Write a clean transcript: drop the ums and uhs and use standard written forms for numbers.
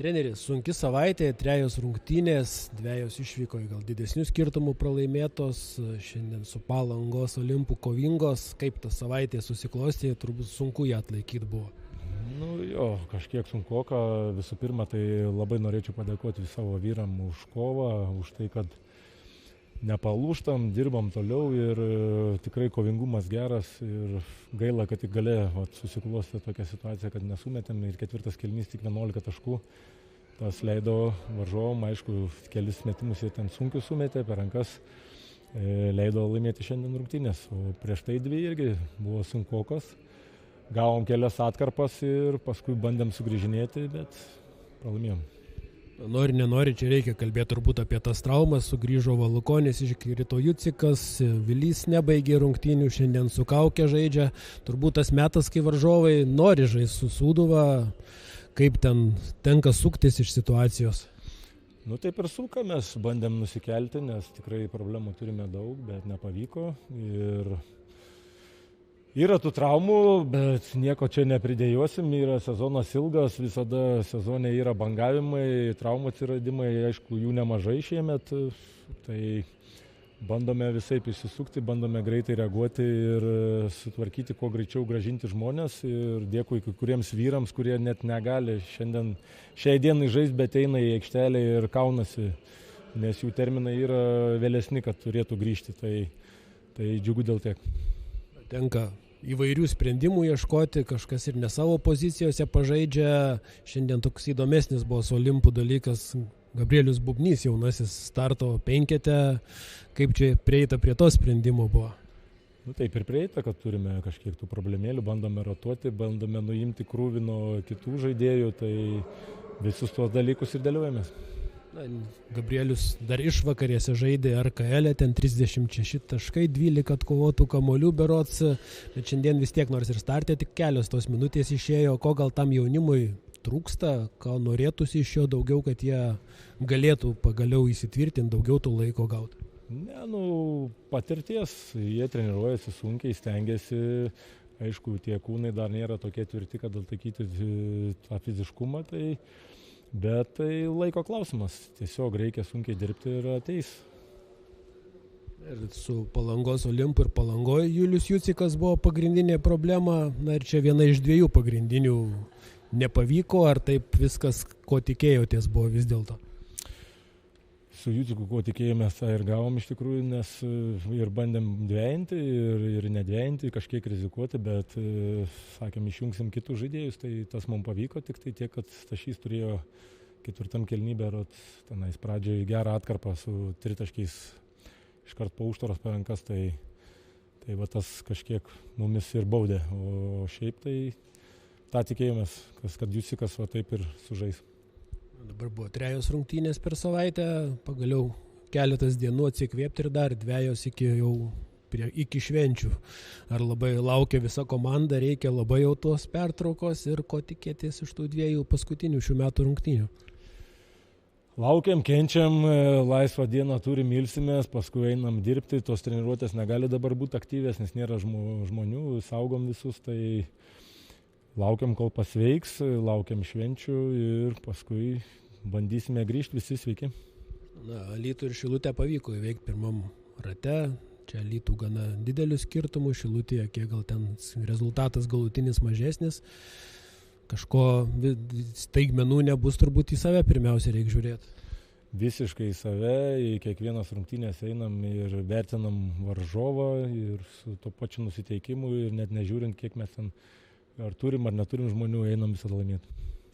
Treneris, sunki savaitė, 3 rungtynės, 2 išvyko gal didesnių skirtumų pralaimėtos, šiandien su Palangos Olimpu kovingos, kaip ta savaitė susiklostė, turbūt sunku ją atlaikyti buvo. Kažkiek sunkoka. Visų pirma, tai labai norėčiau padėkoti savo vyram už kovą, už tai, kad nepalūžtam, dirbam toliau ir tikrai kovingumas geras ir gaila, kad tik galėjo susiklostė tokia situacija, kad nesumetėm ir 4 kėlinys tik 11 taškų. Tas leido varžovom, aišku, kelis metimus jie ten sunkiai sumetė per rankas, leido laimėti šiandien rungtynės, o prieš tai 2 irgi buvo sunkokos. Gavom kelias atkarpas ir paskui bandėm sugrįžinėti, bet pralaimėjom. Nori, nenori, čia reikia kalbėti turbūt apie tas traumas, sugrįžo Valukonis, iškrito Jucikas, Vilys nebaigė rungtynių, šiandien su kauke žaidžia, turbūt tas metas, kai varžovai nori žaisti su Sūduva, kaip ten tenka suktis iš situacijos. Taip ir sukamės, bandėm nusikelti, nes tikrai problemų turime daug, bet nepavyko ir yra tų traumų, bet nieko čia nepridėjosim, yra sezonas ilgas, visada sezone yra bangavimai, traumų atsiradimai, aišku, jų nemažai šiemet, tai bandome visaip išsisukti, bandome greitai reaguoti ir sutvarkyti, kuo greičiau grąžinti žmonės ir dėkui kai kuriems vyrams, kurie net negali šiai dienai žaisti, bet eina į aikštelę ir kaunasi, nes jų terminai yra vėlesni, kad turėtų grįžti, tai džiugu dėl tiek. Tenka įvairių sprendimų ieškoti, kažkas ir ne savo pozicijose pažaidžia. Šiandien toks įdomesnis buvo su Olimpu dalykas, Gabrielius Bubnys, jaunasis starto 5, kaip čia prieita prie to sprendimo buvo? Taip ir prieita, kad turime kažkiek tų problemėlių, bandome rotuoti, bandome nuimti krūvį nuo kitų žaidėjų, tai visus tuos dalykus ir dėliojamės. Gabrielius dar išvakarėse žaidė RKL, ten 36 taškai, 12 atkovotų kamuolių berods, bet šiandien vis tiek nors ir startė, tik kelios tos minutės išėjo, ko gal tam jaunimui trūksta, ką norėtųsi iš jo daugiau, kad jie galėtų pagaliau įsitvirtinti, daugiau tų laiko gauti. Patirties, jie treniruojasi sunkiai, stengiasi, aišku, tie kūnai dar nėra tokie tvirti, kad atlaikyti tą fiziškumą, bet tai laiko klausimas, tiesiog reikia sunkiai dirbti ir ateis. Ir su Palangos Olimpu ir Palangoje Julius Jucikas buvo pagrindinė problema, ir čia viena iš 2 pagrindinių nepavyko, ar taip viskas, ko tikėjotės, buvo vis dėlto? Su Juciku, ko tikėjomės, tą ir gavom iš tikrųjų, nes ir bandėm dvejinti ir nedvejinti, kažkiek rizikuoti, bet sakėm, išjungsim kitus žaidėjus, tai tas mums pavyko, tik tai tiek, kad Stašys turėjo 4 kėliny tenais pradžioje gerą atkarpą su 3 taškiais iškart po užtvaros per rankas, tai tas kažkiek mumis ir baudė, o šiaip tai tą tikėjomės, kad Jucikas taip ir sužais. Dabar buvo 3 rungtynės per savaitę, pagaliau keletas dienų atsikvėpti ir dar 2 iki švenčių. Ar labai laukia visa komanda, reikia labai jau tos pertraukos ir ko tikėtis iš tų 2 paskutinių šių metų rungtynių? Laukiam, kenčiam, laisvą dieną turim, ilsimės, paskui einam dirbti, tos treniruotės negali dabar būti aktyvės, nes nėra žmonių, saugom visus, tai laukiam, kol pasveiks, laukiam švenčių ir paskui bandysime grįžti visi sveiki. Alytų ir Šilutę pavyko įveikti pirmam rate. Čia Alytų gana didelių skirtumų, Šilutėje kiek gal ten rezultatas galutinis mažesnis. Kažko staigmenų nebus, turbūt į save pirmiausia reikia žiūrėti. Visiškai į save, į kiekvienas rungtynės einam ir vertinam varžovą ir su to pačiu nusiteikimu ir net nežiūrint, kiek mes ten ar turim ar neturim žmonių, einam visada laimėti.